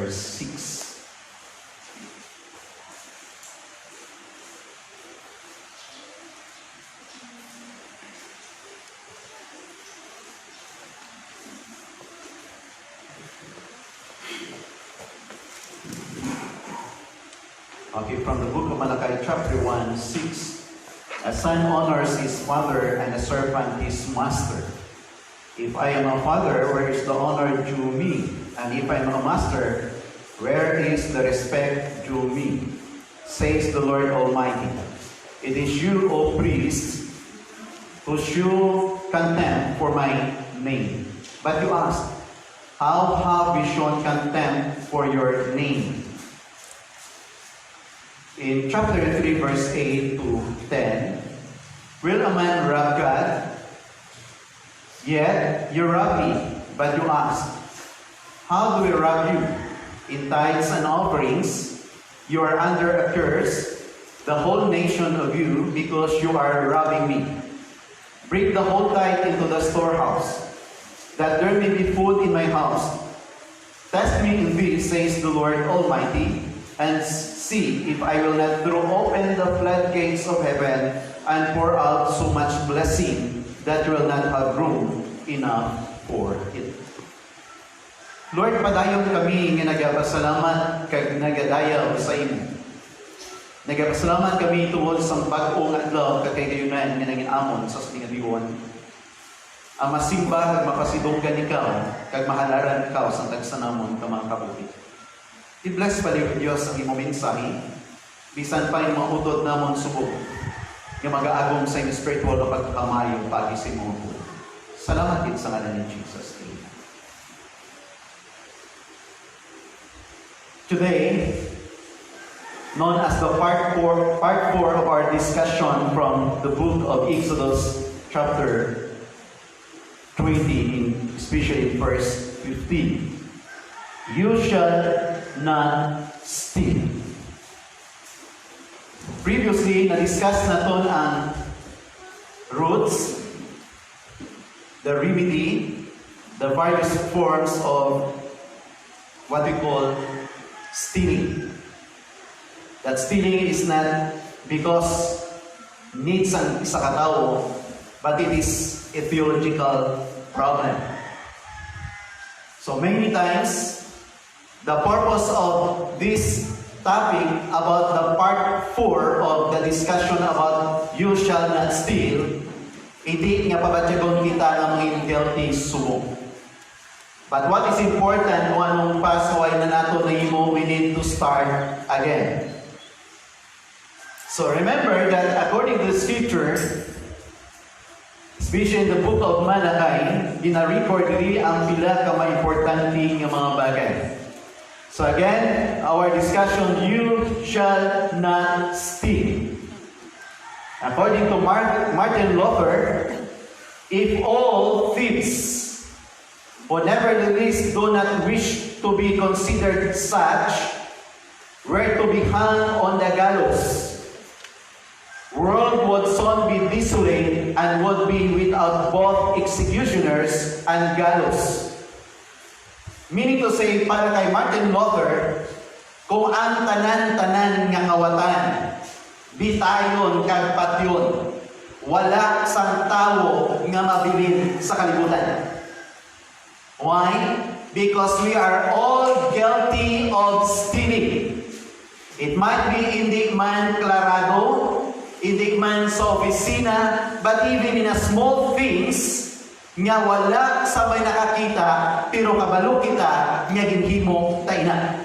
verse 6. Okay, from the book of Malachi, chapter 1, 6. A son honors his father, and a servant his master. If I am a father, where is the honor due me? And if I am a master, where is the respect due me? Says the Lord Almighty. It is you, O priests, who show contempt for my name. But you ask, how have we shown contempt for your name? In chapter 3, verse 8 to 10, will a man rob God? Yet you rob me, but you ask, how do we rob you? In tithes and offerings, you are under a curse, the whole nation of you, because you are robbing me. Bring the whole tithe into the storehouse, that there may be food in my house. Test me in this, says the Lord Almighty, and see if I will not throw open the floodgates of heaven and pour out so much blessing that you will not have room enough for it. Lord, padayon kami nga nagapasalamat kag nagadayaw sa imo. Nagapasalamat kami tungod sa bag-ong adlaw kag kayunan nga naging amon sa singabiwan. Ang masimba kag mapasidonggan ikaw kag mahalaran ikaw sa tagsanamon ka mga kabuhi. I-bless pali o Diyos ang imong mensahe, bisan pa yung mga utod namon subok, yung mag-aagong sa imong spiritual na pagkakamayo pagi sa imong po. Salamat din sa ngalan ni Jesus. Amen. Today, known as the part 4 of our discussion from the book of Exodus chapter 20, especially in verse 15. You shall not steal. Previously, na-discuss natin ang roots, the remedy, the various forms of what we call stealing. That stealing is not because needs ang isa katao, but it is a theological problem. So many times, the purpose of this topic about the part 4 of the discussion about you shall not steal, hindi nga pabatyagon kita ng mga guilty sumo. But what is important, kung anong pasaway na nato na imo, we need to start again. So remember that according to the scripture, especially in the book of Malachi, gina-record diri ang pila ka importante nga mga bagay. So again, our discussion, you shall not steal. According to Martin Luther, if all thieves who nevertheless do not wish to be considered such were to be hung on the gallows, world would soon be desolate and would be without both executioners and gallows. Meaning to say, para kay Martin Luther, kung ang tanan-tanan nga kawatan, bitayon kag patyon, wala sang tawo nga mabilin sa kalibutan. Why? Because we are all guilty of stealing. It might be hindi man klarado, hindi man sa opisina, but even in a small things, nga wala sa may nakakita, pero kabalo kita, nga ginhimo taina.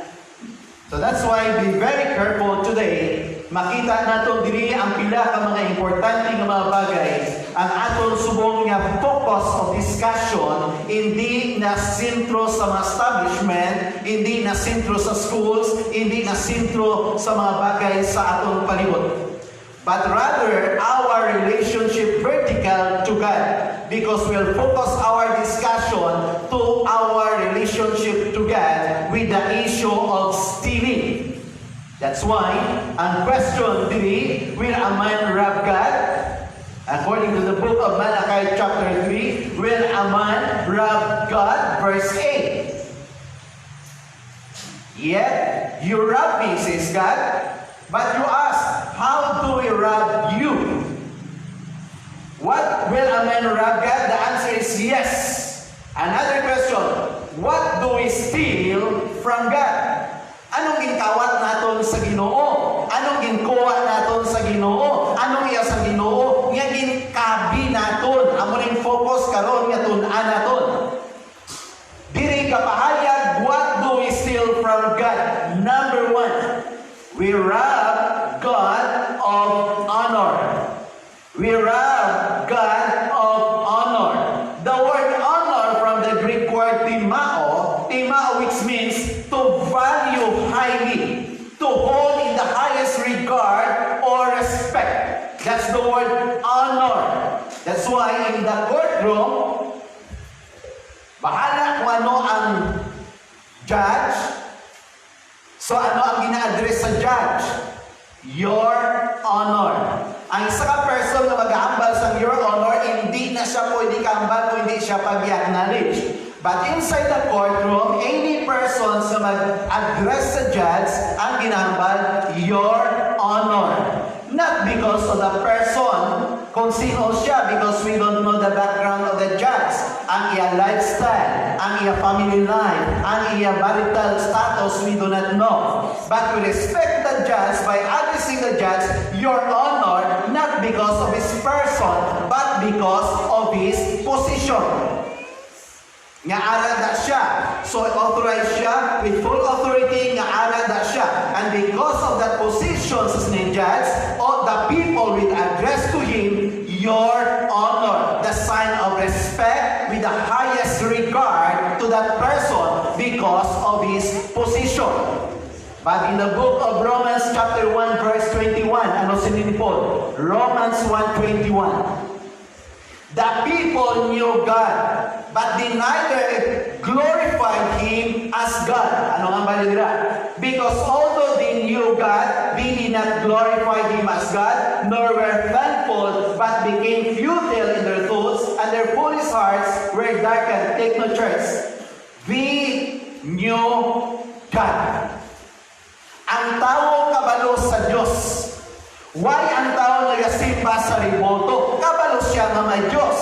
So that's why be very careful today. Makita nato diri ang pila ka mga importante nga mga bagay. Ang atong subong nga focus of discussion, hindi na sentro sa mga establishment, hindi na sentro sa schools, hindi na sentro sa mga bagay sa atong palibot. But rather, our relationship vertical to God. Because we'll focus our discussion to our relationship to God with the issue of stealing. That's why, ang question diri, will a man rob God? According to the book of Malachi chapter 3, will a man rob God? Verse 8. Yet you rob me, says God. But you ask, how do we rob you? What will a man rob God? The answer is yes. Another question, what do we steal from God? Anong ginkawat naton sa Ginoo? Anong ginkuha naton sa Ginoo? Anong iya sa Ginoo? Nga ginkabi naton. Amo ning focus karon nga tun-an naton. Diri kapahayag, what do we steal from God? Number 1, we rob God of honor. We rob God of honor. The word honor from the Greek word timao, which means to value highly, to hold in the highest regard or respect. That's the word honor. That's why in the courtroom, bahala kung ano ang judge. So ano ang gina-address sa judge? Your honor. Ang isa ka person na mag-aambal sa your honor, hindi na siya pwede kaambal kung hindi siya pag-acknowledge. But inside the courtroom, any person na mag-address sa judge, ang ginambal, your honor. Not because of the person, kung sino siya, because we don't know the background of the judge. Ang iya lifestyle, ang iya family life, ang iya marital status, we do not know. But we respect the judge by addressing the judge, your honor, not because of his person, but because of his position. Nga arada siya. So authorized siya with full authority, nga arada siya. And because of that position sa judge, all the people will address to him your honor, the sign of respect with the highest regard to that person because of his position. But in the book of Romans chapter 1 verse 21, ano sinin ni Paul? Romans 1:21. The people knew God, but they neither glorified Him as God. Ano nga ba nila? Because although they knew God, they did not glorify Him as God, nor were thankful, but became futile in their thoughts, and their foolish hearts were darkened. Take no church. They knew God. Ang tao kabalo sa Diyos. Why ang tao nagasimba sa riboto? Kabalo siya nga may Diyos.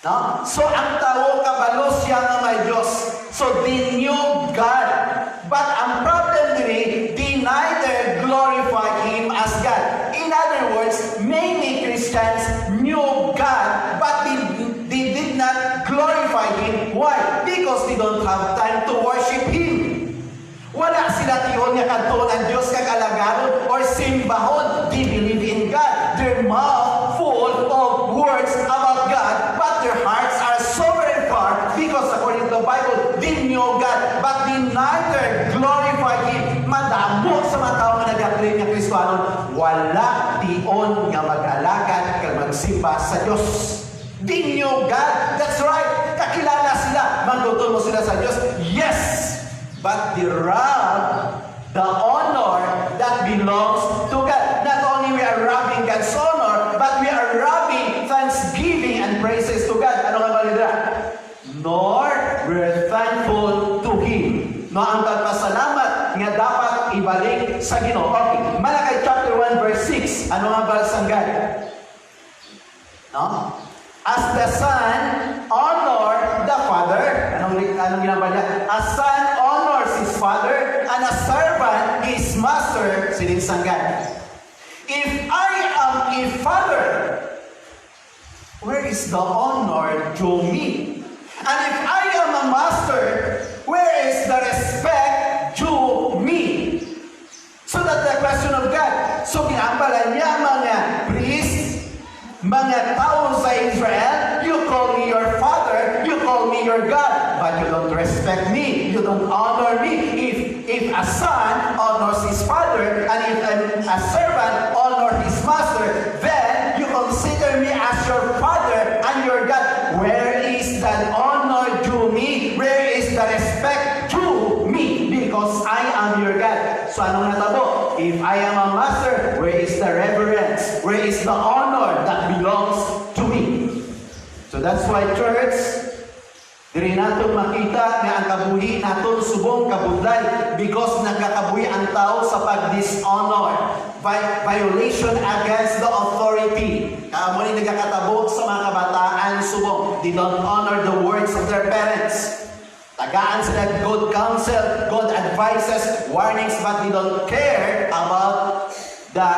No? So ang tao kabalo siya nga may Diyos. So they knew God. But ang problem diri, they neither glorify Him as God. In other words, many Christians knew God, but they did not glorify Him. Why? Because they don't have time to worship Him. Wala sila tiyon nga kantuon ang Diyos kag alagaron or simbahon. They believe in God. Their mouth full of words about God, but their hearts are so very far because according to the Bible, they knew God, but they neither glorify Him. Madamo sa mga tao nga nag-claim nga Kristohanon, wala tiyon nga mag-alagad kag magsimba sa Diyos. They knew God. That's right. Kakilala sila. Magtutol mo sila sa Diyos. Yes! But they rob the honor that belongs to God. Not only we are robbing God's honor, but we are robbing thanksgiving and praises to God. Ano nga ba nila? Nor we're thankful to Him. No, ang pagpasalamat nga dapat ibalik sa Ginoo. Okay, Malachi chapter 1 verse 6. Ano nga ba sang God? No? As the Son honor the Father. Anong ginamba niya? A son honors his father, and a servant his master, sining sanggan. If I am a father, where is the honor due me? And if I am a master, where is the respect due me? So that's the question of God. So ginambala niya mga priests, mga tao sa Israel, you call me your father, you call me your God, but you don't respect me, you don't honor me. If a son honors his father, and if a servant honors his master, then you consider me as your father and your God. Where is that honor due me? Where is the respect due me? Because I am your God. So anong natabo? If I am a master, where is the reverence? Where is the honor that belongs to me? So that's why church, Diri nato makita nga ang kabuhi naton subong kabudlay because nagkakabuhi ang tao sa pag-dishonor. Violation against the authority. Kamo ni nagkakatabo sa mga kabataan subong. They don't honor the words of their parents. Tagaan sila good counsel, good advices, warnings, but they don't care about the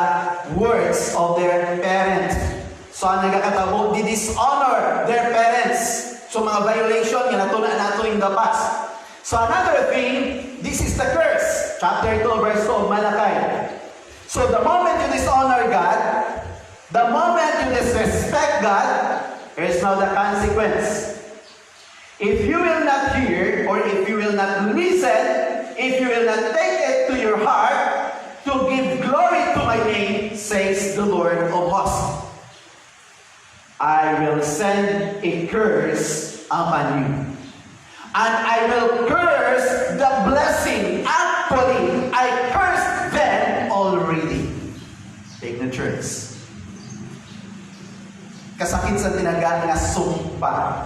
words of their parents. So ang nagkakatabo, they dishonor their parents. So mga violation, yan natunan nato in the past. So another thing, this is the curse. Chapter 2, verse 2 of Malachi. So the moment you dishonor God, the moment you disrespect God, here's now the consequence. If you will not hear, or if you will not listen, if you will not take it to your heart, to give glory to my name, says the Lord of hosts, I will send a curse upon you. And I will curse the blessing. Actually, I cursed them already. Take the truths. Kasakit sa tinagaan nga sumpa.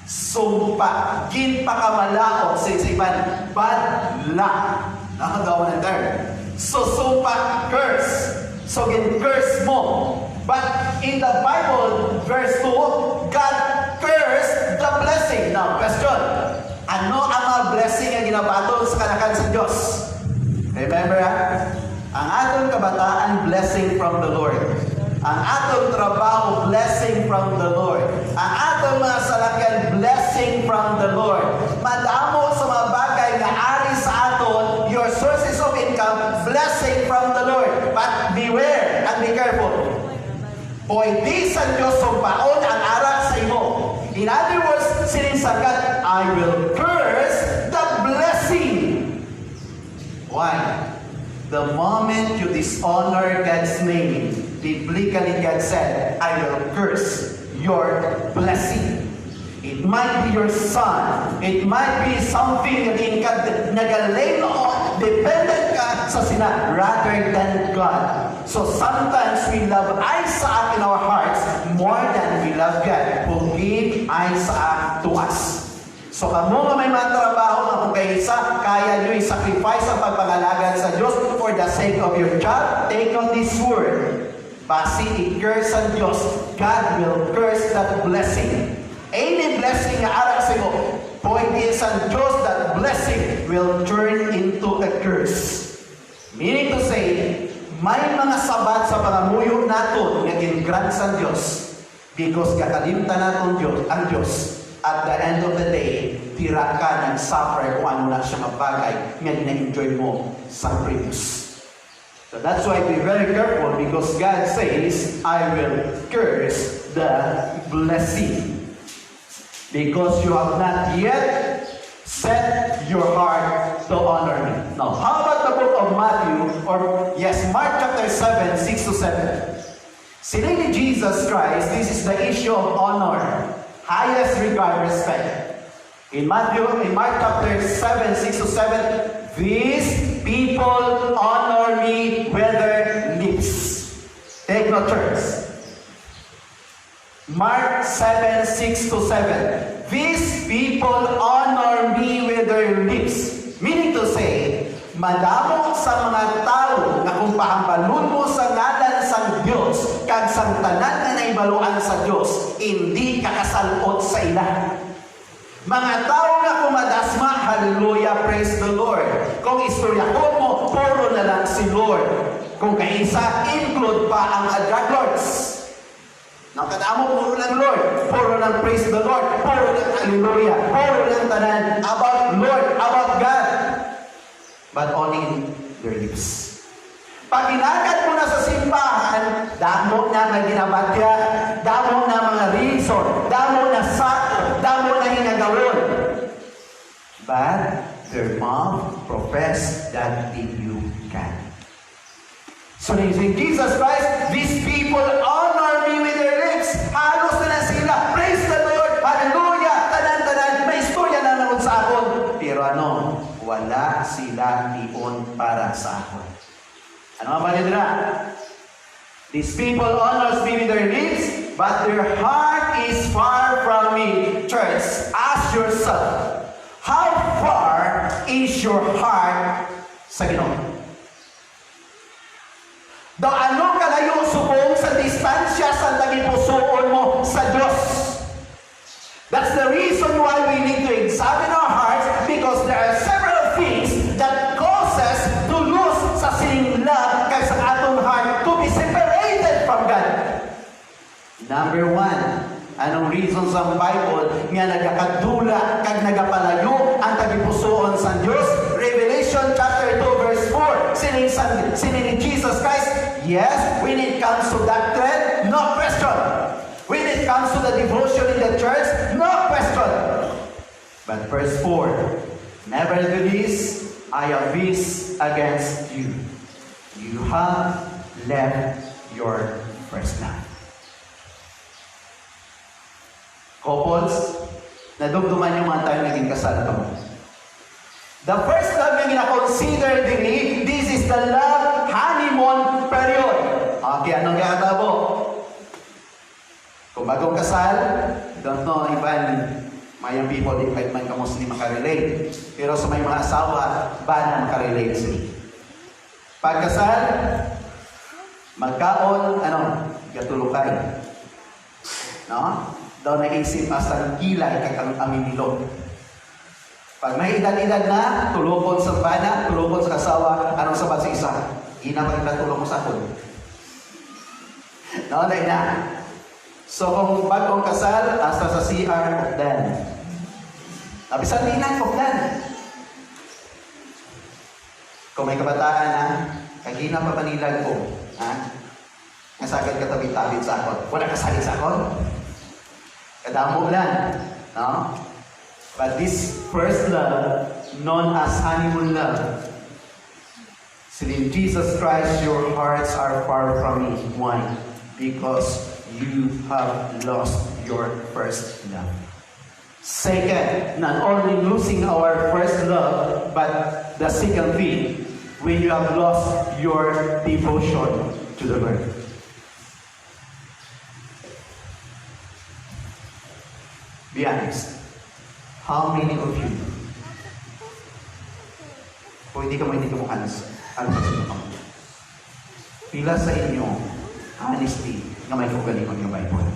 Sumpa. Ginpakamalaot sa isipan. Bad luck. Nakagawa ng term. So, sumpa, curse. So, gin-curse mo. But in the Bible, verse 2, God cursed the blessing. Now, question. Ano ang mga blessing ang ginabatol sa kanakan sa Diyos? Remember, ang atong kabataan, blessing from the Lord. Ang atong trabaho, blessing from the Lord. Ang atong mga salakyan, blessing from the Lord. Madamo sa mga bagay na ari sa aton, your sources of income, blessing from the Lord. But beware and be careful. Pwede sa Diyos sumpaon ang ara sa imo. In other words, sinisagad, I will curse the blessing. Why? The moment you dishonor God's name, biblically God said, I will curse your blessing. It might be your son. It might be something that nagalay noon, dependent ka sa sina, rather than God. So sometimes we love Isaac in our hearts more than we love God who gave Isaac to us. So kamo nga may mga trabaho na kung kayo isa, kaya nyo i-sacrifice ang pagpangalagad sa Diyos for the sake of your child, take on this word. Basi i-curse ang Diyos, God will curse that blessing. Any blessing nga ara sa iyo, pwede sa Diyos, that blessing will turn into a curse. Meaning to say, may mga sabat sa pangamuyo naton nga gingrant sa Diyos because kakalimtan naton ang Diyos. At the end of the day, tira ka ng suffer kung ano na siya mabagay nga na-enjoy mo sa previous. So that's why be very careful because God says, I will curse the blessing. Because you have not yet set your heart to honor me. Now, how about the book of Matthew, Mark chapter 7, 6 to 7. Sinay ni Jesus Christ, this is the issue of honor. Highest regard, respect. In Mark chapter 7, 6 to 7, these people honor me with their lips. Take no turns. Mark 7, 6 to 7. These people honor me with their lips. Meaning to say, madamo sa mga tao na kung pahambalon mo sa ngalan sa Diyos, kag sang tanan na naibaluan sa Diyos, hindi kakasalot sa ila. Mga tao na kumadasma, hallelujah, praise the Lord. Kung istorya mo, puro na lang si Lord. Kung kaisa, include pa ang drug lords. Nakadamo, puro lang Lord. Puro lang praise the Lord. Puro lang hallelujah. Puro lang tanan about Lord, about God. But only in their lips. Pag inagad mo na sa simbahan, damo na may ginabatya, damo na mga reason, damo na sako, damo na hinagawon. But their mouth profess that you can. So in Jesus Christ, these people honor me with their lips. Halos na sila. Praise the Lord. Hallelujah. Tanan-tanan. May istorya na naman sa akon. Pero wala sila iyon para sa akon. Ano ang balid na? These people honors me with their lips, but their heart is far from me. Church, ask yourself, how far is your heart sa Ginoo? Daw ano kalayo subong sa distansya sa tagipusoon mo sa Diyos? That's the reason why we need to examine our hearts, because there are several things that causes to lose sa sining love kay sa atong heart to be separated from God. Number one, anong reason sa Bible nga nagakadula kag nagapalayo ang tagipusoon sa Diyos? Revelation chapter 2 verse 4. Sinin ni Jesus Christ, yes, when it comes to doctrine, no question. When it comes to the devotion in the church, no question. But verse 4, nevertheless, I have this against you. You have left your first love. Couples, nadugduman yung mga tayo naging kasal pa. The first love na gina-consider din, this is the love honeymoon period. Okay, anong gatabo? Kung bagong kasal, don't know even mayang people if man ka Muslim makarelate. Pero sa may mga asawa, ba na makarelate sila? Pagkasal, magkaon, gatulukay. No? Daw naisip asang kilay kakang aminilog. Pag may edad-edad na, tulupon sa bana, tulupon sa kasawa, anong sabat sa isa? Ina pa yung tulong mo sa akin. No, dahil na. So, kung bagong kasal, hasta sa CR, then. Nabisan din na, then. Kung may kabataan na, kagina pa panilag ko, ha? Nasagad ka tabi-tabi sa akon. Wala kasali sa akon. Kadamo lang, no? But this first love, known as honeymoon love, said in Jesus Christ, your hearts are far from me. Why? Because you have lost your first love. Second, not only losing our first love, but the second thing, when you have lost your devotion to the Lord. Be honest. How many of you, kung hindi ka mo honest, ano ba sila kamo? Pila sa inyo, honesty, na may kugalingon yung Bible.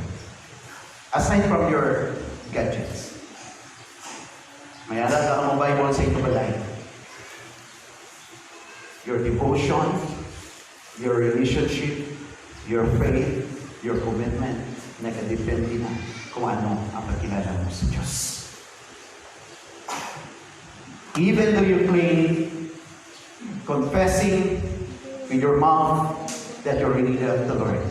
Aside from your gadgets, may alaga ang Bible sa inyo balay. Your devotion, your relationship, your faith, your commitment, nakadepende na kung ano ang pagkilala mo sa Diyos. Even though you claim, confessing with your mouth that you really love the Lord,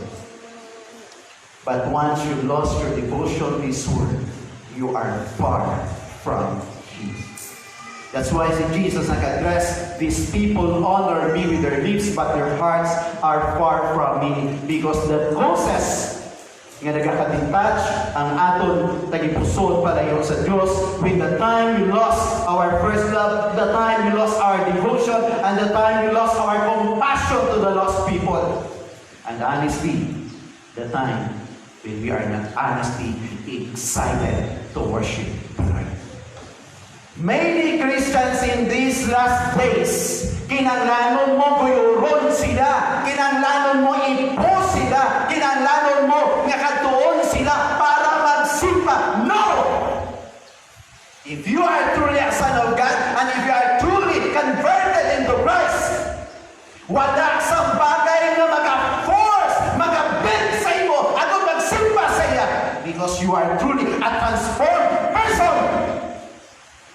but once you lost your devotion to His Word, you are far from Him. That's why Jesus nag-address, these people honor me with their lips, but their hearts are far from me, because the causes nga nagakadetach ang aton tagipusod palayo sa Diyos when the time we lost our first love, the time we lost our devotion, and the time we lost our compassion to the lost people. And honestly, the time when we are not honestly excited to worship the Lord. Many Christians in these last days, kinanglanon mo guyuron sila, kinanglanon mo ipo sila, kinanglanon mo nga katuon sila para magsimba. No! If you are truly a son of God, and if you are truly converted into Christ, wala sa bagay na mag-force, mag-bend sa imo, ako magsimba sa iya, because you are truly a transformed person.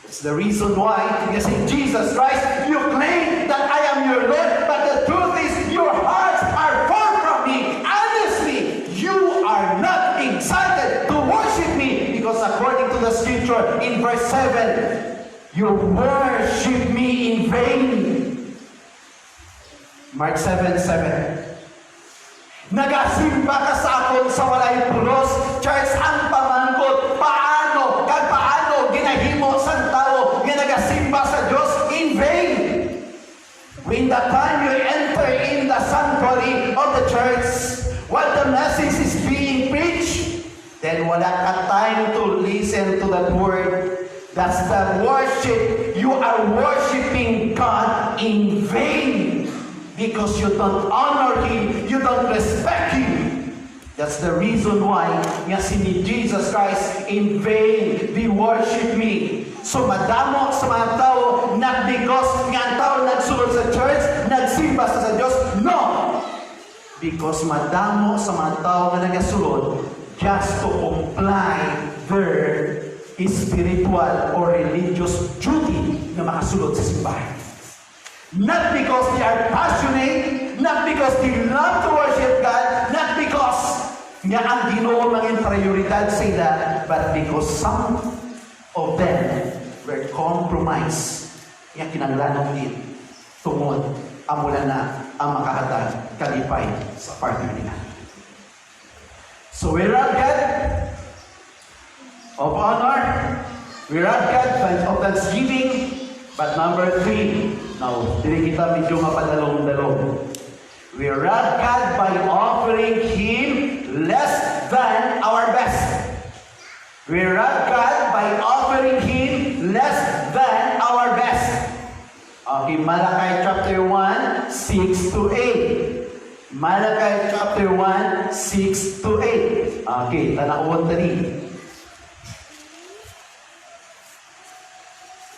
It's the reason why, because in Jesus Christ, you claim that I am your Lord, but the truth is, your hearts are far from me. Honestly, you are not excited to worship me, because according to the scripture in verse 7, you worship me in vain. Mark 7:7. Nagasimba ka sa akon sa walay pulos. Church, ang pamangkot, paano ginahimo sa tao nga nagasimba sa Diyos in vain? When the time you enter in the sanctuary of the church, what the message is being preached, then wala ka time to listen to that word, that's the worship. You are worshiping God in vain because you don't honor Him, you don't respect Him. That's the reason why nga si Jesus Christ, in vain they worship me. So madamo sa mga tao, not because nga ang tao nagsulod sa church, nagsimba sa Diyos. No! Because madamo sa mga tao nga nagasulod just to comply their spiritual or religious duty na makasulod sa simbahan. Not because they are passionate, not because they love to worship God, not because nga ang Ginoo maging prioridad sila, but because some of them were compromised nga kinahanglan din tungod amula na ang makahatag kalipay sa partner nila. So we rob God of honor, we rob God of thanksgiving, but number 3, now, dili kita medyo mapadalong-dalong. We rob God by offering Him less than our best. We rob God by offering Him less than our best. Okay, Malachi chapter 1, 6 to 8. Malachi chapter 1, 6 to 8. Okay, tanawon tani.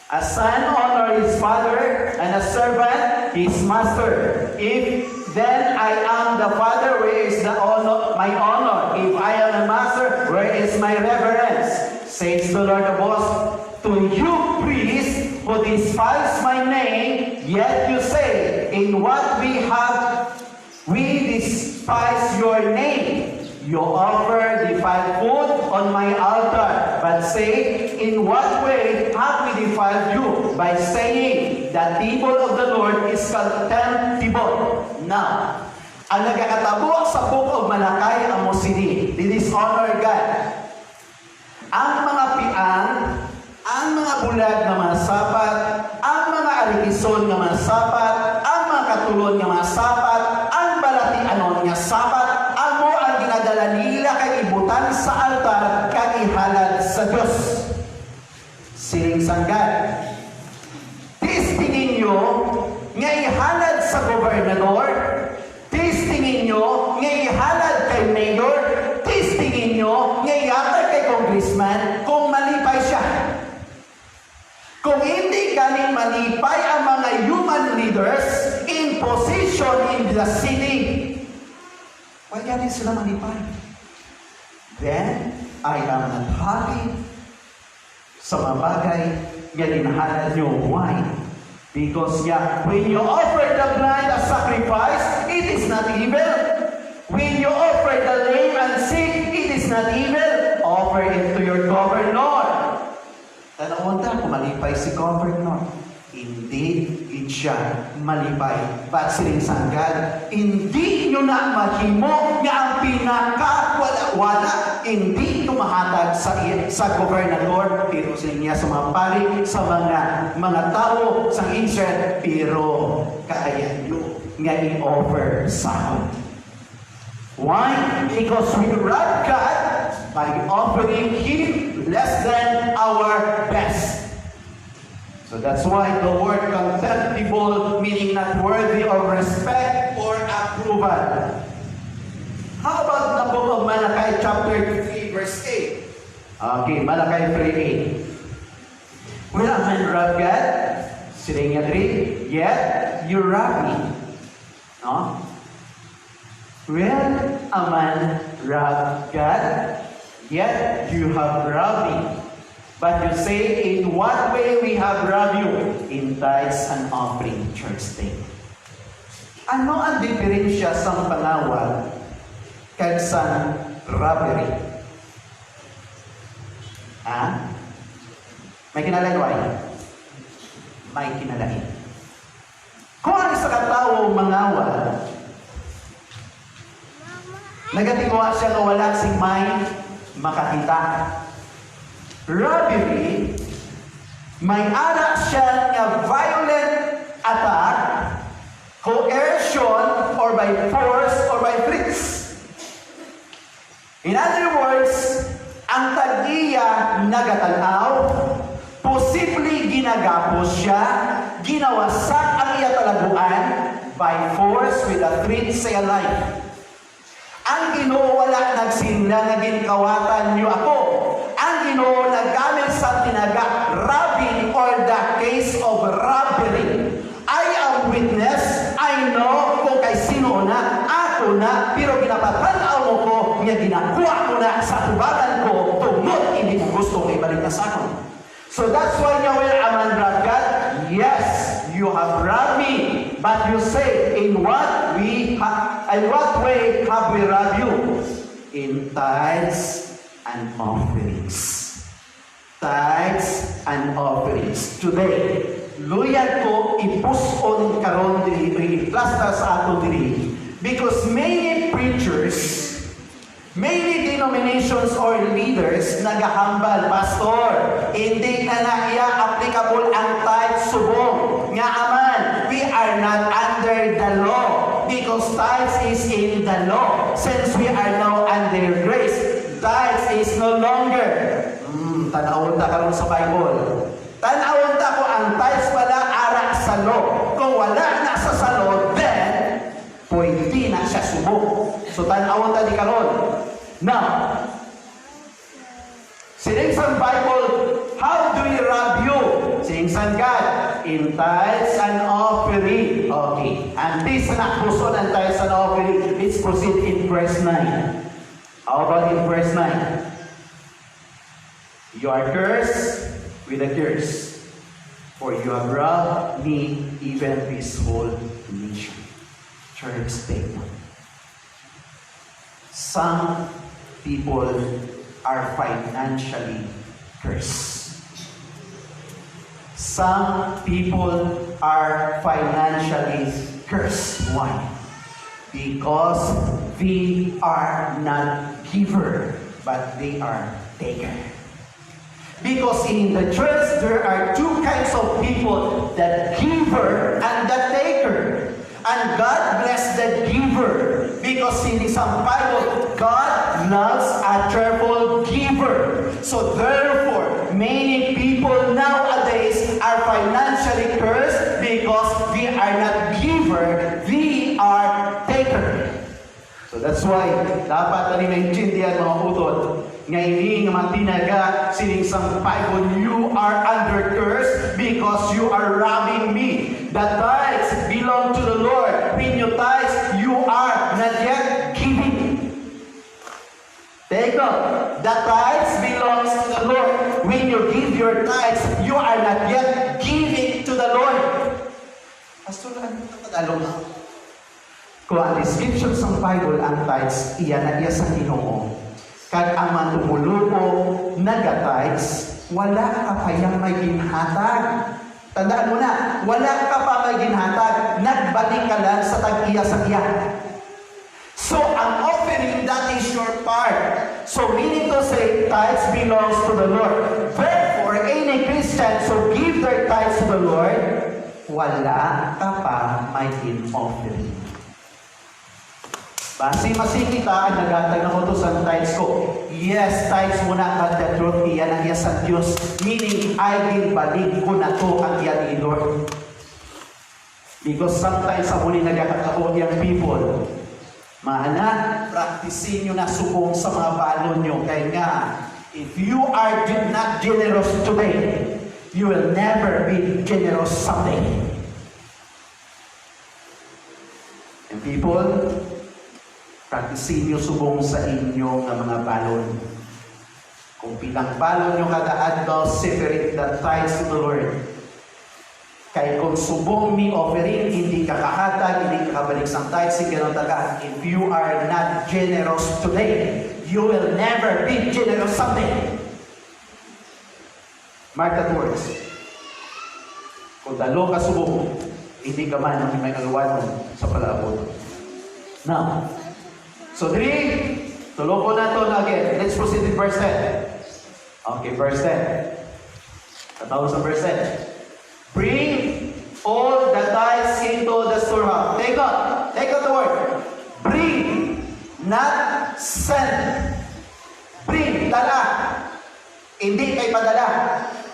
A son honor his father, and a servant his master. If then I am the father, where is the honor, my honor? If I am a master, where is my reverence? Says the Lord of hosts, to you priests who despise my name, yet you say, in what we despise your name. You offer defiled food on my altar, but say, in what way have we defiled you? By saying, the table of the Lord is contemptible. Now, ang nagkakatabo sa book of Malachi ang musini, dishonor God. Ang mga piang, ang mga bulag na mga sapat, ang mga arikison na mga sapat, ang mga katulon na mga sapat, ang balatianon nga sapat, amo ang ginadala nila kay ibutan sa altar kag ihalad sa Dios. Siling sanggad. Tistingin nyo nga ihalad sa gobernador, tistingin nyo nga ihalad kay mayor, tistingin nyo nga ihatag kay congressman kung malipay siya. Kung hindi galing malipay ang mga human leaders in position in the city, why galing sila malipay? Then, I am not happy sa mga bagay nga ginahalad nyo. Why? Because when you offer the blind as sacrifice, it is not evil. When you offer the lame and sick, it is not evil. Offer it to your governor. Tanawon ta kung malipay si governor. Hindi siya malipay. But siling sanggad, hindi nyo na mahimo nga ang pinakawala-wala, hindi tumahatag sa gobernador, pero siling niya sa mga pari, sa mga tao, sa insert, pero kaya nyo nga i-offer sa akin. Why? Because we rob God by offering Him less than our best. So that's why the word contemptible, meaning not worthy of respect or approval. How about the book of Malachi chapter 3 verse 8? Okay, Malachi 3:8. Will a man rob God? Siling niya 3, yet you rob me. No? Will a man rob God? Yet you have robbed me. But you say, in what way we have robbed you? In tithes and offering, church thing. Ano ang diferensya sa pangawal kag sa robbery? Ha? May kinalain? May kinalain. Kung ano sa katao mangawal, nagatingwa siya na wala sing may makakita. Robbery, may ara siya nga violent attack, coercion, or by force, or by threats. In other words, nagatanaw, posibleng ginagapos siya, ginawasak ang iya talaguan by force with a threat sa life. Ang Ginoo wala nagsinla nga ginkawatan niyo ako. Ang Ginoo naggamit sa tinaga robbing or the case of robbery. I am witness. I know kung kay sino na, ako na, pero ginapatanaw mo ko, nga ginakuha ko na sa tubaran ko, tungod hindi mo gusto may balik na sa akin. So that's why niya will aman rob God. Yes, you have robbed me, but you say, in what way have we robbed you? In tithes and offerings. Tithes and offerings. Today, luyag ko ipuson karon diri, iplasta sa ato diri, because many preachers, many denominations or leaders nagahambal, Pastor, hindi ka na iya applicable ang tithe subong. Nga aman, we are not under the law because tithes is in the law. Since we are now under grace, tithes is no longer. Tanawon ta karon sa Bible. Tanawon ta ko ang tithes wala ara sa law. Kung wala na sa law, then pwede na siya subong. So tanawon ta di karon. Now, siningsan Bible, how do we rob you? Siningsan God, in tithes and offering. Okay, and this na puso ng tithes and offering. Let's proceed in verse 9. How about in verse 9? You are cursed with a curse, for you have robbed me, even this whole nation. Church statement. Some people are financially cursed. Some people are financially cursed. Why? Because they are not giver, but they are taker. Because in the church, there are two kinds of people, the giver and the taker. And God bless the giver. Because in the Bible, God loves a cheerful giver. So therefore, many people nowadays are financially cursed because they are not giver, they are taker. So that's why, dapat na maintindihan mga utod, ngayon nga matinaga sining Bible, you are under curse because you are robbing me. The tithes belong to the Lord. When you tithes, you are not yet giving. Take note, the tithes belongs to the Lord. When you give your tithes, you are not yet giving to the Lord. Pastor, ano ito kadalong? Kung ang description sa Bible, ang tithes, iyan na iya sa Ginoo. Kag ang matumuluko nagatides, wala ka pa yung may ginhatag. Tandaan mo na, wala ka pa may ginhatag, nagbalik ka lang sa tag-iya sa iya. So, ang offering, that is your part. So, meaning to say, tithes belongs to the Lord. Therefore, any Christians who give their tithes to the Lord, wala ka pa may offering. Basi masikita, nagatag na ko to sa tithes ko. Yes, tithes muna at the truth, iyan ang iya sa Diyos. Meaning, I will balik ko na to ang iya ni Lord. Because sometimes sa muli nagkakataon yung people, mahana, practicein nyo na subong sa mga balon nyo. Kaya nga, if you are not generous today, you will never be generous someday. And people, practicein nyo subong sa inyo ng mga balon. Kung pilang balon nyo kada adlaw, separate the tithes to the Lord. Kaya kung subong mi offering, hindi ka kahatag, hindi ka kabalik sa tithes, hindi ka taga. If you are not generous today, you will never be generous someday. Mark that words. Kung dalo ka subong, hindi ka man may kagawan sa palabot. Now, so, tulo po na ito again. Let's proceed with verse 10. Okay, verse 10. Katawag sa verse 10. Bring all the tithes into the storehouse. Take out the word. Bring, not send. Bring, dala. Hindi kay padala.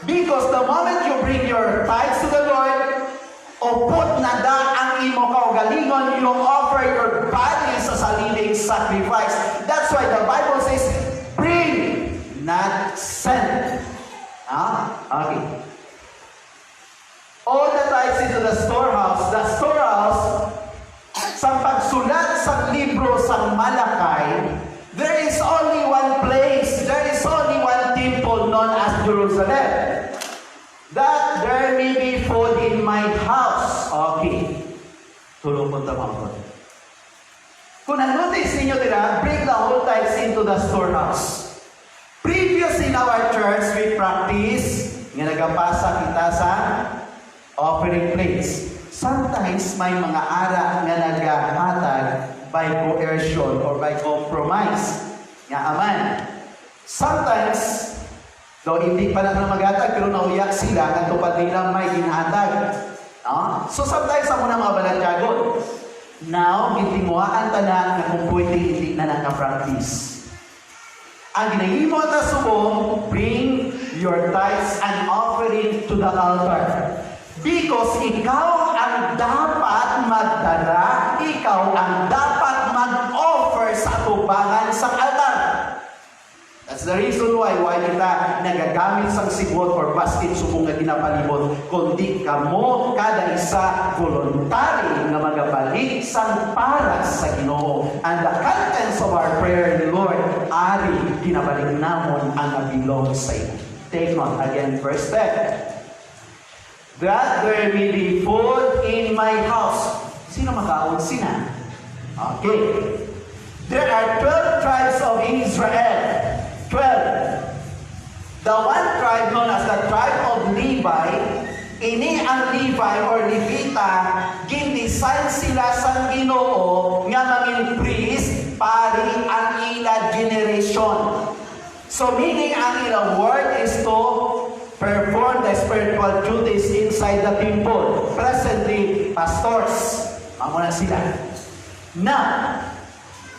Because the moment you bring your tithes to the Lord, upot na da ang imo kaugalingon, you offer your body sa sariling sacrifice. That's why the Bible says, bring, not send. Okay. All the tithes into the storehouse. The storehouse, sa pagsulat sa libro sa Malachi, there is only one place, there is only one temple known as Jerusalem. That there may be food in my house. Okay. Tulong po tamang po. Kung na-notice ninyo nila, bring the whole tithes into the storehouse. Previous in our church, we practice, nga nagapasa kita sa offering plates. Sometimes, may mga ara nga nagahatag by coercion or by compromise. Nga aman. Sometimes, though hindi pa lang magatag, pero nauyak sila at tupad nila may ginatag. So sometimes ako na mga balatyagon. Now, gitimuhaan tanan na kung pwede hindi na naka-practice. Ang ginahimo at subong, bring your tithes and offering to the altar. Because ikaw ang dapat magdala, ikaw ang dapat mag-offer sa tubangan sa altar. That's the reason why kita nagagamit sang sigot or basket subong nga ginapalibot, kundi kamo kada isa voluntary nga magabalik sang para sa Ginoo. And the contents of our prayer, Lord, ari ginabalik namon ang nabilong sa iyo. Take note again, verse 10. That there may be food in my house. Sino makaon sina? Okay. There are 12 tribes of Israel. 12. The one tribe known as the tribe of Levi, ini ang Levi or Levita, gindesign sila sa Ginoo nga maging priest pari ang ila generation. So meaning ang ilang word is to perform the spiritual duties inside the temple. Presently, pastors. Mamuna sila. Now,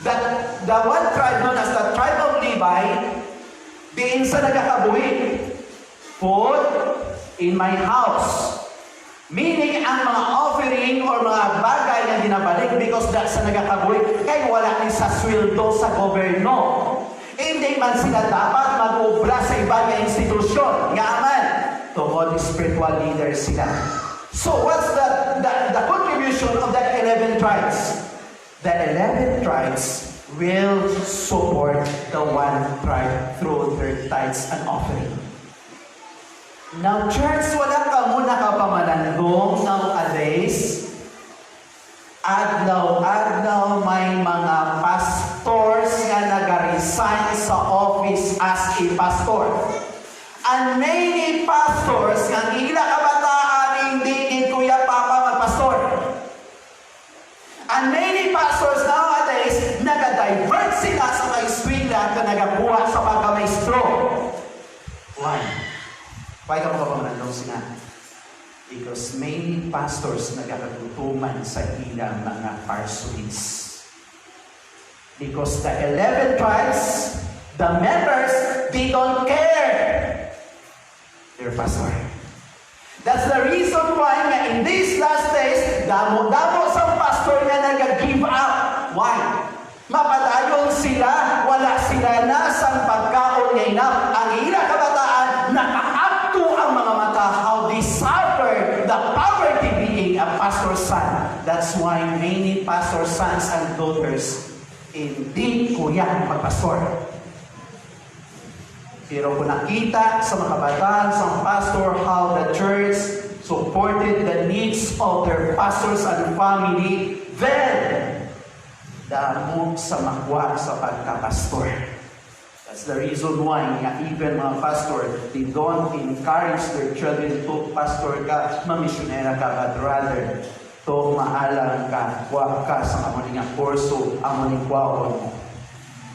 the one tribe known as the tribe of Levi, diin sa nagkakabuhi, food in my house. Meaning, ang mga offering or mga bagay na dinabalik because sa nagkakabuhi, kay wala ni sa sweldo sa gobyerno. Hindi man sila dapat mag-ubra sa ibang institusyon. Nga man, tungkol spiritual leaders sila. So, what's the contribution of the 11 tribes? The 11 tribes will support the one tribe through their tithes and offering. Now, church, wala ka muna kapamalandong nowadays. Adlaw-adlaw may mga pastors nga nag-resign sa office as a pastor. And many pastors nga ila kabataan hindi ni Kuya Papa magpastor. And many pastors nowadays nag-divert sila sa mga eskwela na nagabuhat sa pagkamaestro. Why? Why ka makapamanandong sila? Because many pastors nagkakagutuman sa ilang mga pursuits. Because the 11 tribes, the members, they don't care. They're pastor. That's the reason why in these last days, damo sa pastor na nag-give up. Why? Mapadayon sila, wala sila na sa pagkaon ngayon. Ang ilang kabataan, naka-up to ang mga mata how they suffer the poverty being a pastor's son. That's why many pastor's sons and daughters hindi kuya magpastor. Pero kung nakita sa mga kabataan, sa mga pastor, how the church supported the needs of their pastors and family, then damo sa makwa sa pagkapastor. That's the reason why even mga pastor, they don't encourage their children to pastor ka, mamisyonera ka, but rather to maalang ka, huwag ka sa amuning kurso, amuning kwaon mo.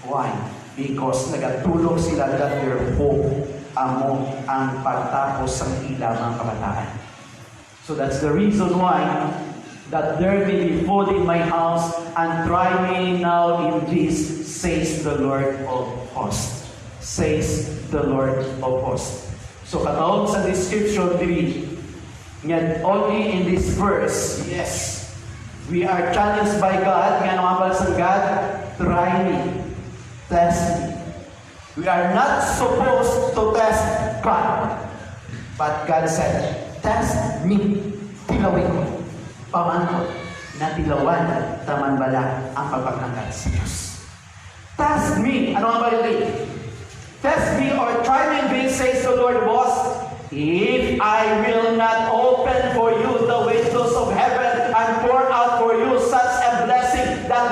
Why? Because nagatulog sila that their hope amo ang pagtapos ng ilang mga kabataan. So that's the reason why that there may be food in my house, and try me now in this, says the Lord of hosts. says the Lord of hosts. So katawag sa description diri, nga only in this verse, yes, we are challenged by God, nga namabal sa God, try me, test me. We are not supposed to test God. But God said, test me, tilawin ko, paman ko, na tilawan, taman bala ang pagpagangkat sa Diyos. Test me, ano ang balik? Test me or try me in vain, says the Lord, boss, if I will not open for you the windows of heaven and pour out for you such a blessing that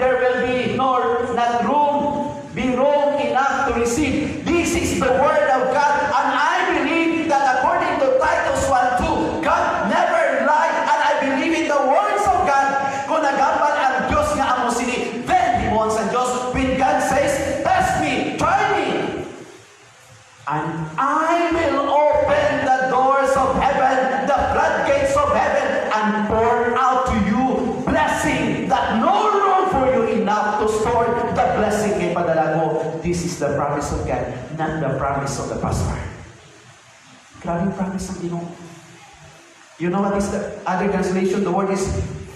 there will be not room enough to receive. This is the word of God, and I believe that according to Titus 1:2, God never lied, and I believe in the words of God. Kung nagambal ang Diyos nga amo sini, then limon sa Diyos, when God says, test me, try me, and I will open the doors of heaven, the floodgates of heaven, and pour out to you blessing that no room for you enough to store the blessing kay padala mo. This is the promise of God, not the promise of the pastor. Grabe promise ng Ginoo. You know what is the other translation? The word is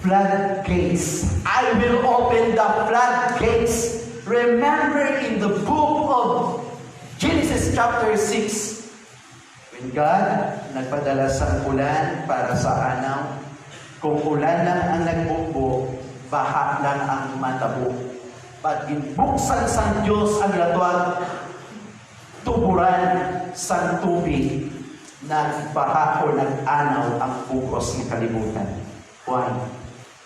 floodgates. I will open the floodgates. Remember in the book of Genesis chapter 6, when God nagpadala sa ulan para sa anaw, kung ulan lang ang nagbukbo, baha lang ang matabo. But ginbuksan sa Diyos ang latwag, tuburan sa tubig, nagbaha o nag-anaw ang bugos ng kalibutan. Why?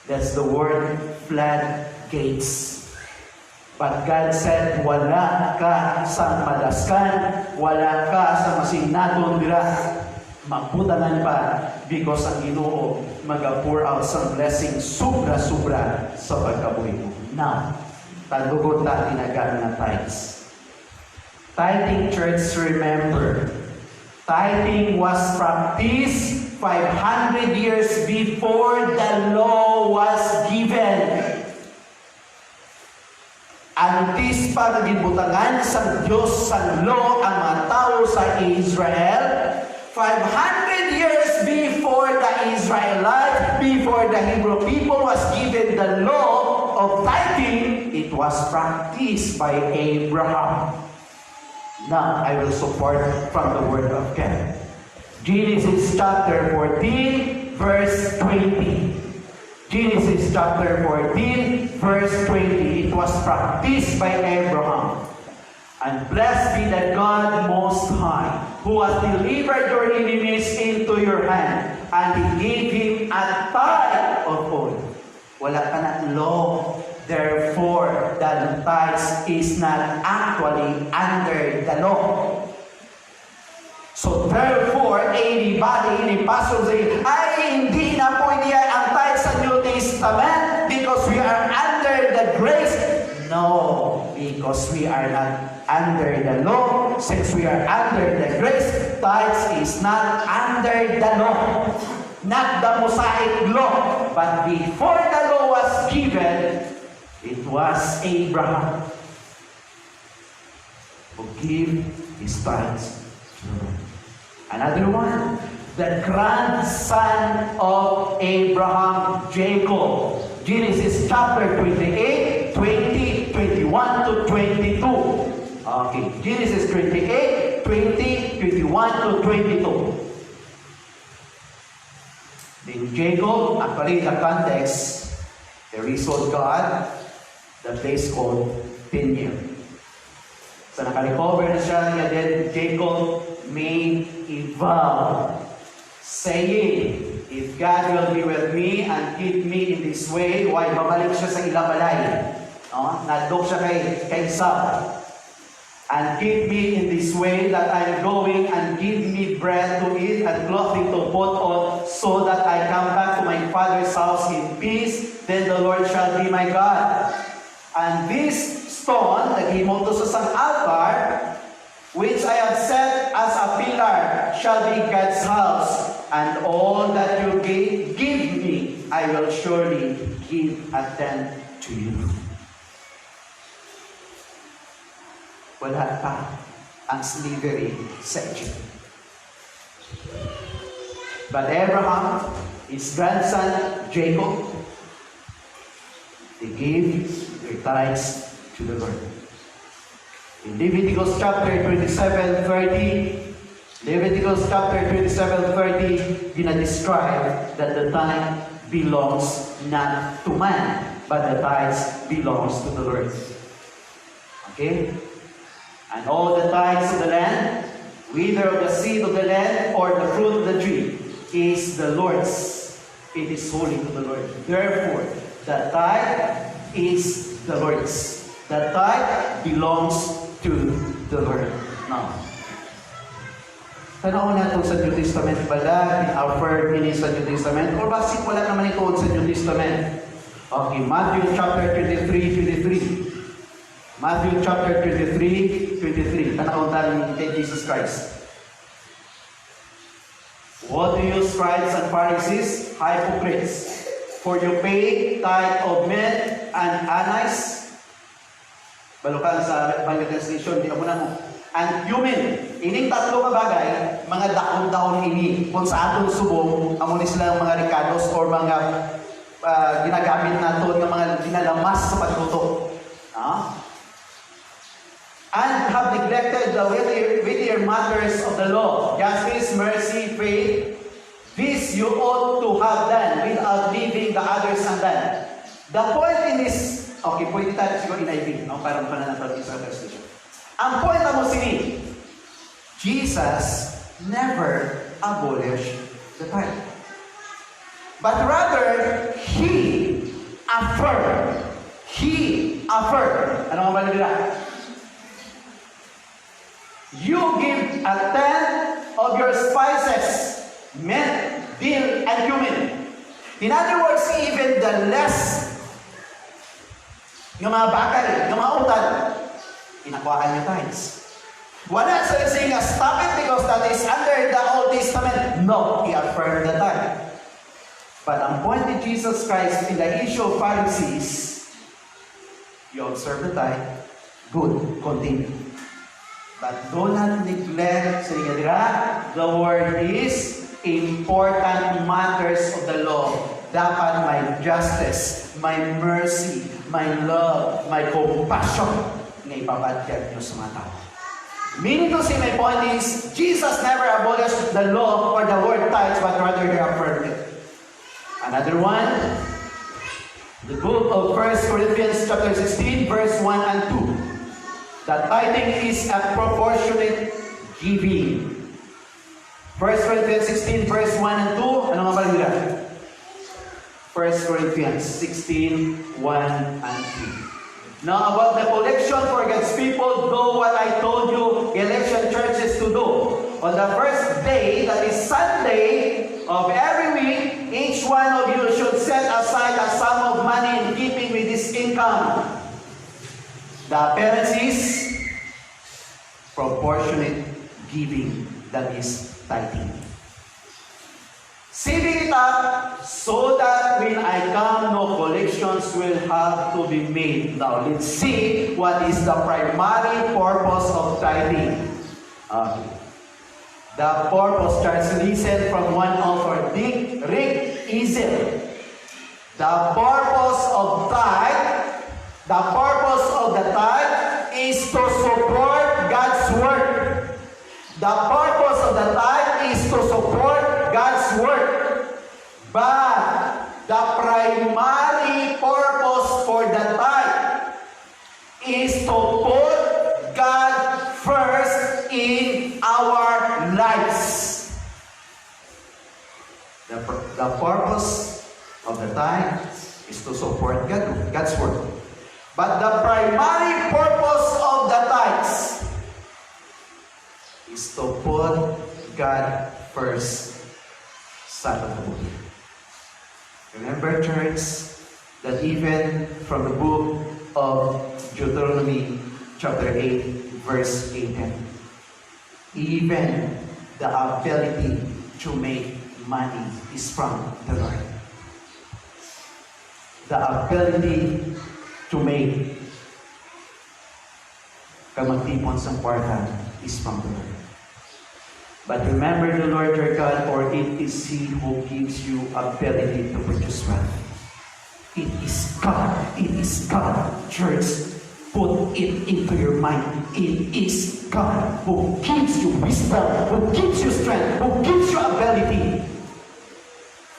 That's the word floodgates. But God said, wala ka sa madaskan, wala ka sa masinaton dira, magbutangan pa, because ang Ginoo mag-pour out some blessing sobra-sobra sa pagkabuhi mo. Now, tadugot na tinagaan na tithes. Tithing, church, remember, tithing was practiced 500 years before the law was given. Antis pa nagibutangan sa Diyos sa law ang mga tao sa Israel. 500 years before the Israelites, before the Hebrew people was given the law of tithing, it was practiced by Abraham. Now, I will support from the word of God. Genesis chapter 14, verse 20. Genesis chapter 14, verse 20. It was practiced by Abraham. And blessed be the God Most High, who has delivered your enemies into your hand, and He gave him a tithe of all. Wala ka na law. Therefore, the tithe is not actually under the law. So therefore, anybody, pastor say, ay, hindi na pwede ang tithe sa New Testament because we are under the grace. No, because we are not under the law. Since we are under the grace, tithes is not under the law. Not the Mosaic law. But before the law was given, it was Abraham who gave his tithes. Another one, the grandson of Abraham, Jacob. Genesis chapter 28, 20, 21 to 22. Okay, Genesis 28, 20, 21 to 22. Then Jacob, actually the context, the reason God, the place called Peniel. So nakarecover na siya, and then Jacob made a vow, saying, if God will be with me and keep me in this way, why babalik siya sa ilang balay. Nadok siya kay Sab. And keep me in this way that I am going, and give me bread to eat and clothing to put on, so that I come back to my father's house in peace. Then the Lord shall be my God. And this stone, naghimo to sa altar, which I have set as a pillar, shall be God's house. And all that you give me, I will surely give a tenth to you. wala pa ang slavery sa Egypt. But Abraham, his grandson Jacob, they gave their tithes to the Lord. In Leviticus chapter 27:30, describe that the tithe belongs not to man, but the tithes belongs to the Lord. Okay? And all the tithes of the land, whether of the seed of the land or the fruit of the tree, is the Lord's. It is holy to the Lord. Therefore, the tithe is the Lord's. The tithe belongs to the Lord. Now, tanaw na ito sa New Testament pala, offered ini sa New Testament, o basic wala naman ito sa New Testament. Okay, Matthew chapter 23. Matthew chapter 23. Tanaw tayo kay Jesus Christ. What do you scribes and Pharisees, hypocrites? For you pay tithe of mint and anise. Balukan sa Bible translation, di ako na mo. And cumin, ining tatlo ka bagay, mga dahon-dahon ini, kung sa atong subong, amo ni sila mga ricados or mga ginagamit nato ng mga dinalamas sa pagluto. And have neglected the weightier matters of the law, justice, mercy, faith. This you ought to have done without leaving the others undone. The point in this, okay, pwede tayo siguro in-IV, no? Parang pananatawag sa translation. Ang point mo sini, Jesus never abolished the tithe. But rather, He affirmed. Ano nga ba nila? You give a tenth of your spices, mint, dill, and cumin. In other words, even the less ng mga bakal, ng mga utan, inakuhaan niya tithes. Wala sa saying, stop it because that is under the Old Testament. No, He affirmed the tithe. But ang point ni Jesus Christ in the issue of Pharisees, you observe the tithe, good, continue. But do not neglect, the word is important matters of the law. Dapat may justice, may mercy, may love, may compassion na ipapadyan nyo sa mga tao. Meaning to say, my point is, Jesus never abolished the law or the word tithes, but rather He affirmed it. Another one, the book of 1 Corinthians chapter 16, verse 1 and 2. That tithing is a proportionate giving. 1 Corinthians 16, verse 1 and 2. Ano nga ba nila? 1 Corinthians 16, 1 and 2. Now about the collection for God's people, do what I told you election churches to do. On the first day, that is Sunday of every week, each one of you should set aside a sum of money in keeping with his income. The appearance is proportionate giving, that is tithing. Saving it up so that when I come, no collections will have to be made. Now, let's see what is the primary purpose of tithing. The purpose, translation from one author, Rick Ezel. The purpose of the tithe is to support God's work. The purpose of the tithe is to support God's work. But the primary purpose for the tithe is to put God first in our lives. The purpose of the tithe is to support God's work. But the primary purpose of the tithes is to put God first sa buhay. Remember, church, that even from the book of Deuteronomy chapter 8, verse 18, even the ability to make money is from the Lord. The ability to make kag magtipon sa kwarta is from the Lord. But remember the Lord your God, for it is He who gives you ability to produce wealth. It is God. It is God. Church, put it into your mind. It is God who gives you wisdom, who gives you strength, who gives you ability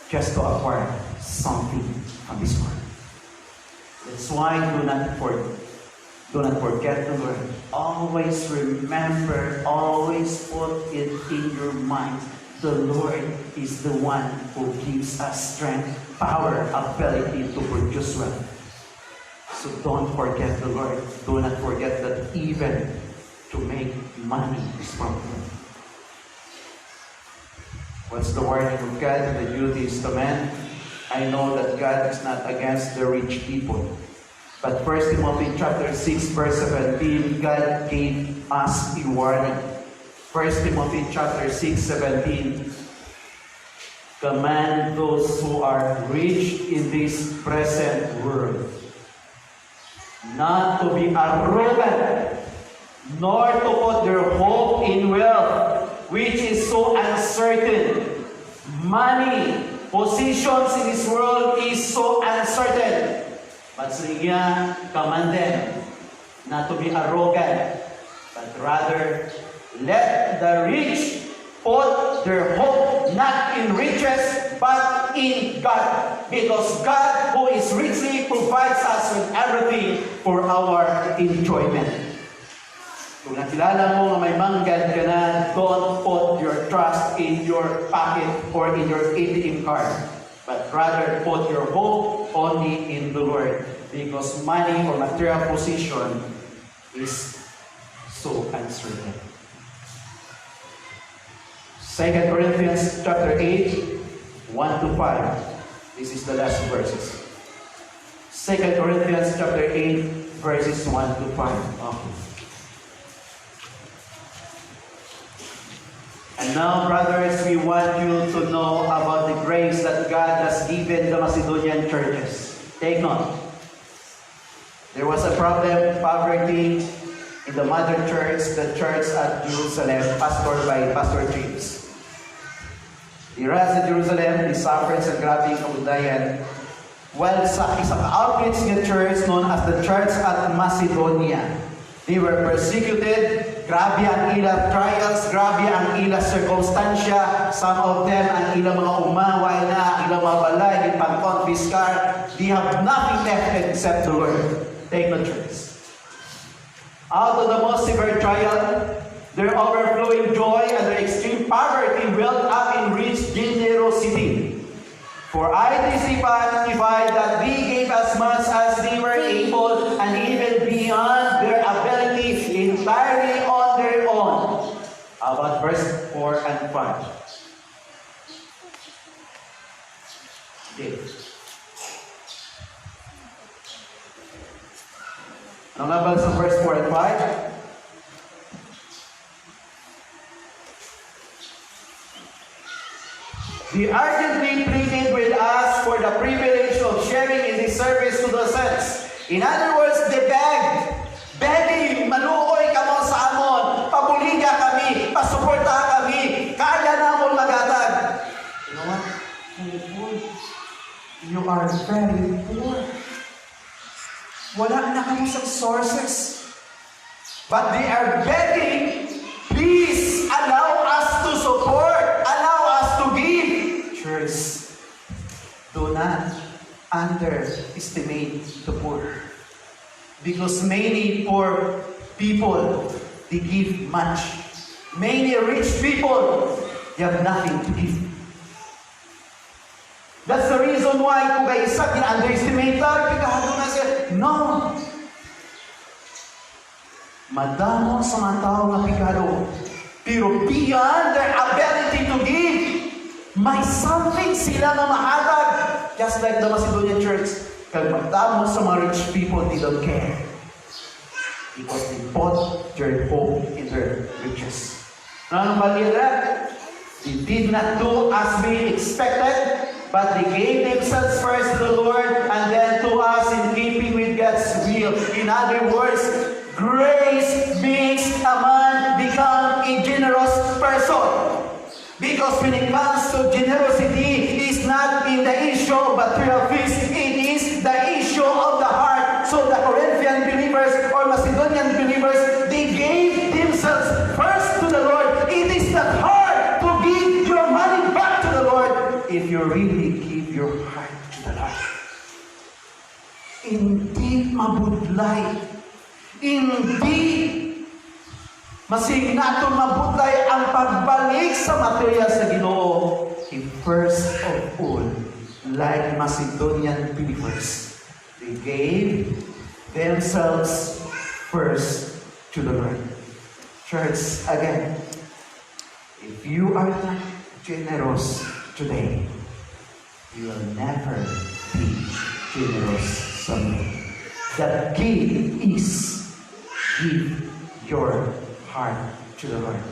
just to acquire something from this world. That's why do not forget the Lord. Always remember, always put it in your mind. The Lord is the one who gives us strength, power, ability to produce wealth. So don't forget the Lord. Do not forget that even to make money is from Him. What's the word of God in the New Testament? I know that God is not against the rich people. But 1 Timothy chapter 6 verse 17, God gave us a warning. 1 Timothy chapter 6:17, command those who are rich in this present world not to be arrogant, nor to put their hope in wealth, which is so uncertain. Money, positions in this world is so uncertain. But Sriya command them not to be arrogant, but rather let the rich put their hope not in riches, but in God. Because God, who is richly, provides us with everything for our enjoyment. Kung nakilala mo na may manggad ka na, don't put your trust in your pocket or in your ATM card. But rather put your hope only in the Lord, because money or material position is so uncertain. 2 Corinthians chapter 8, 1-5. This is the last verses. 2 Corinthians chapter 8, verses 1-5. Okay. And now, brothers, we want you to know about the grace that God has given the Macedonian churches. Take note. There was a problem, poverty, in the mother church, the church at Jerusalem, pastored by Pastor James. Dira sa Jerusalem, suffered sa grabing kabudayan, while sa isang outreach ng church known as the Church at Macedonia. They were persecuted. Grabe ang ilang trials, grabe ang ilang circumstansya. Some of them, ang ilang mga umaway na, ilang mga balay, ipang-confiscar. They have nothing left except the Lord. Take the church. Out of the most severe trial, their overflowing joy and their extreme poverty welled up in rich generosity. For I testify that they gave as much as they were able, and even beyond their ability, entirely on their own. About verse 4 and 5. Okay. Ano nga ba sa verse 4 and 5? He urgently pleaded with us for the privilege of sharing in His service to the saints. In other words, they begged. Begging, maluoy ka mo sa amon, pabuliga kami, pasuporta kami, kaya na mo magatag. You know what? You are very poor. Wala na kami sa sources. But they are begging, please allow us to support, allow us to give. Church, do not underestimate the poor. Because many poor people, they give much. Many rich people, they have nothing to give. That's the reason why kung kayo isa, underestimate lang, pikahado na siya. No. Madamo sa mga tao na pikahado. Pero beyond their ability to give, may something sila na mahatag. Just like the Macedonian church. Kaya madamo sa mga rich people, they don't care. Because they put their hope in their riches. Anong balira? They did not do as we expected, but they gave themselves first to the Lord and then to us in keeping with God's will. In other words, Grace makes a man become a generous person. Because when it comes to generosity, it's not in the issue of material things, it is the issue of the heart. So the Corinthian believers or Macedonian believers, they gave themselves first to the Lord. It is not hard to give your money back to the Lord if you really give your heart to the Lord. Hindi mabudlay. Hindi masignato mabudlay ang pagbalik sa material sa Ginoo. First of all, like Macedonian believers, they gave themselves first to the Lord. Church, again, if you are not generous today, you will never be generous someday. The key is give your heart to the Lord.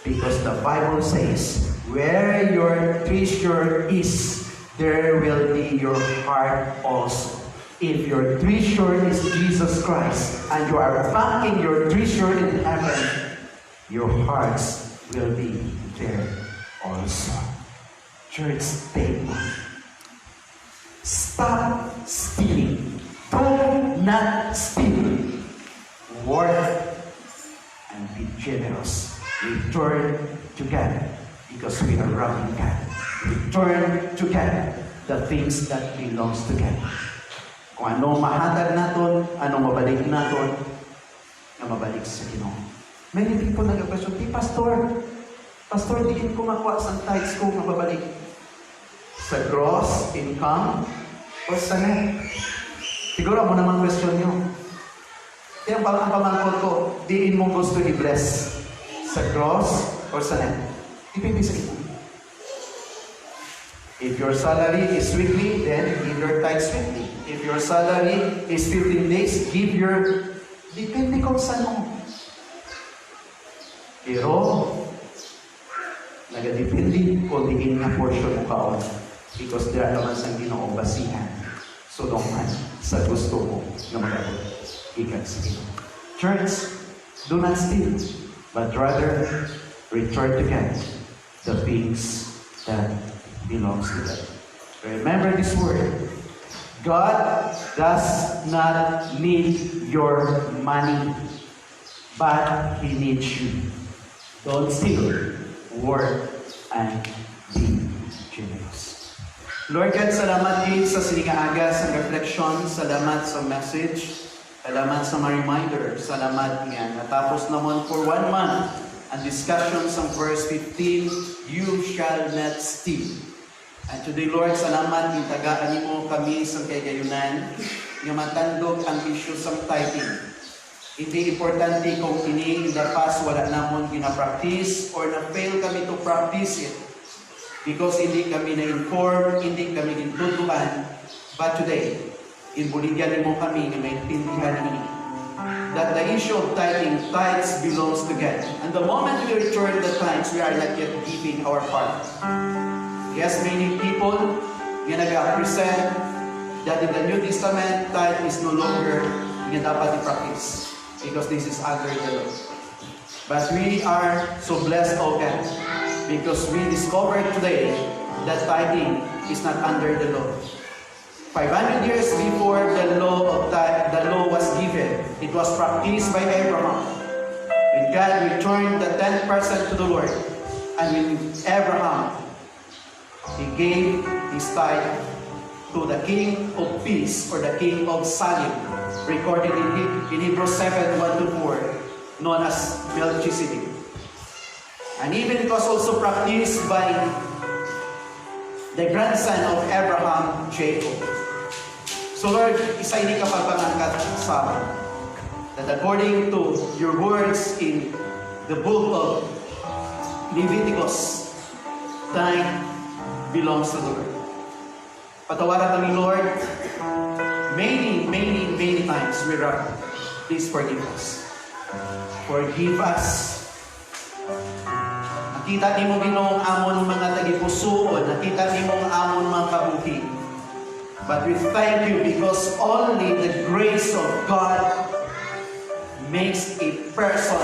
Because the Bible says, where your treasure is, there will be your heart also. If your treasure is Jesus Christ, and you are banking your treasure in heaven, your hearts will be there also. Church, take one. Stop stealing. Do not steal. Work and be generous. Return to God because we are robbing God. Return to God the things that belongs to God. Kung ano mahatag naton, ano mabalik naton, na mabalik sa Ginoo. Many people nag-question, Pastor, diin ko makuha sa tithes ko mababalik. Sa gross income o sa net? Siguro mo naman question nyo. Kaya ang pamangkot ko, diin mong gusto i-bless sa gross or sa net. Depende sa ito. If your salary is weekly, then give your tithes weekly. If your salary is 15 days, give your... Depende kung saan mo. Pero, nagadepende kung diin nga portion mo kaon. Because there naman sa Ginoo basihan. So, doon sa gusto mo na magagawa. Ikan sa Ginoo. Church, do not steal, but rather return to God the things that belongs to God. Remember this word. God does not need your money, but He needs you. Don't steal, work, and be generous. Lord God, salamat din sa siningaaga, sa reflection, salamat sa message, salamat sa mga reminder, salamat nga. Natapos naman for 1 month ang discussion sa verse 15, you shall not steal. And today, Lord, salamat yung tagaan mo kami sa kagayunan, nga matandog ang issue sa tithing. Hindi importante kung ini in the past wala namon gina-practice or na-fail kami to practice it. Because hindi kami na-inform, hindi kami gintutuan. But today, inbuligyan mo kami na maintindihan ini. That the issue of tithes belongs to God. And the moment we return the tithes, we are not yet giving our part. Yes, many people nga nag-present that in the New Testament, tithe is no longer nga dapat i-practice because this is under the law. But we are so blessed, O God, because we discovered today that tithing is not under the law. 500 years before the law was given, it was practiced by Abraham. When God returned the 10% to the Lord, and when Abraham, he gave his tithe to the king of peace, or the king of Salem, recorded in Hebrews 7:1-4, known as Melchizedek. And even it was also practiced by the grandson of Abraham, Jacob. So Lord, isa hindi ka pagpangangkat sa amin. That according to your words in the book of Leviticus, tithe belongs to the Lord. Patawaran kami, Lord. Many times we wrong. Please forgive us. Forgive us. Nakita ni mo Ginoong amon mga tagipusoon. Nakita ni mo amon mga kabuhi. But we thank you because only the grace of God makes a person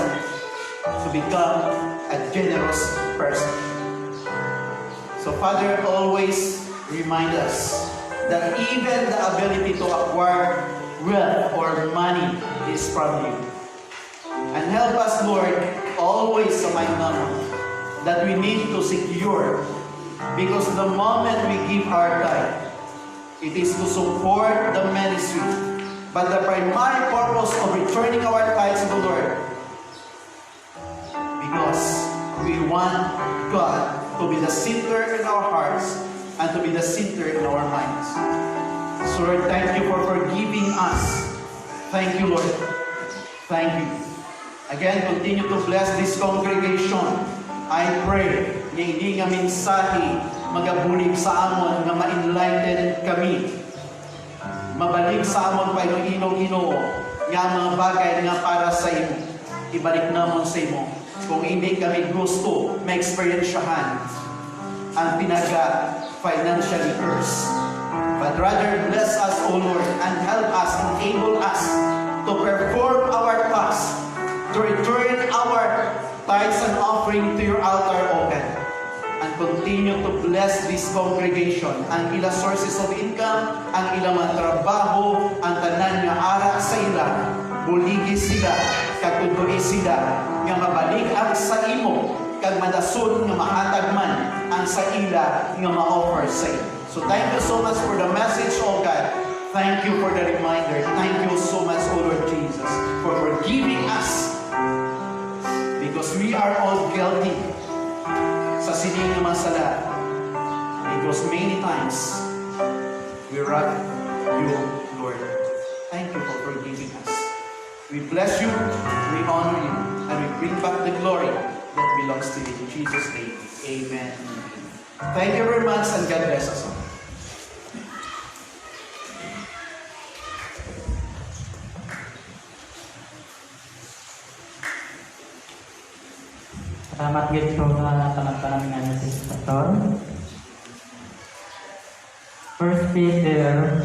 to become a generous person. So Father, always remind us that even the ability to acquire wealth or money is from you. And help us, Lord, always sa mind namin that we need to secure, because the moment we give our tithe, it is to support the ministry. But the primary purpose of returning our tithes to the Lord, because we want God to be the center in our hearts and to be the center in our minds. So Lord, thank you for forgiving us. Thank you, Lord. Thank you. Again, continue to bless this congregation. I pray na hindi nga mensahe magabulig sa amon nga ma-enlighten kami. Mabalik sa amon pa Ginoo nga mga bagay nga para sa imo. Ibalik namon sa imo. Kung hindi kami gusto ma-experiensyahan ang financially cursed. But rather bless us, O Lord, and help us, enable us to perform our task, to return our tithes and offering to your altar, O God, and continue to bless this congregation, ang ila sources of income, ang ila mga trabaho, ang tanan nga ara sa ila, buligi sila, katudoy sila, nga mabalik ang sa imo, kag madason nga mahatag man ang sa ila nga ma-offer sa imo. So thank you so much for the message, O God. Thank you for the reminder. Thank you so much, O Lord Jesus, for forgiving us, because we are all guilty sa sining nga masala, because many times we wrong you, Lord. Thank you for forgiving us. We bless you, we honor you, and we bring back the glory that belongs to you. In Jesus' name, amen. Thank you very much, and God bless us all. Salamat gid po nga tanang-tanang nga si Pastor. 1 Peter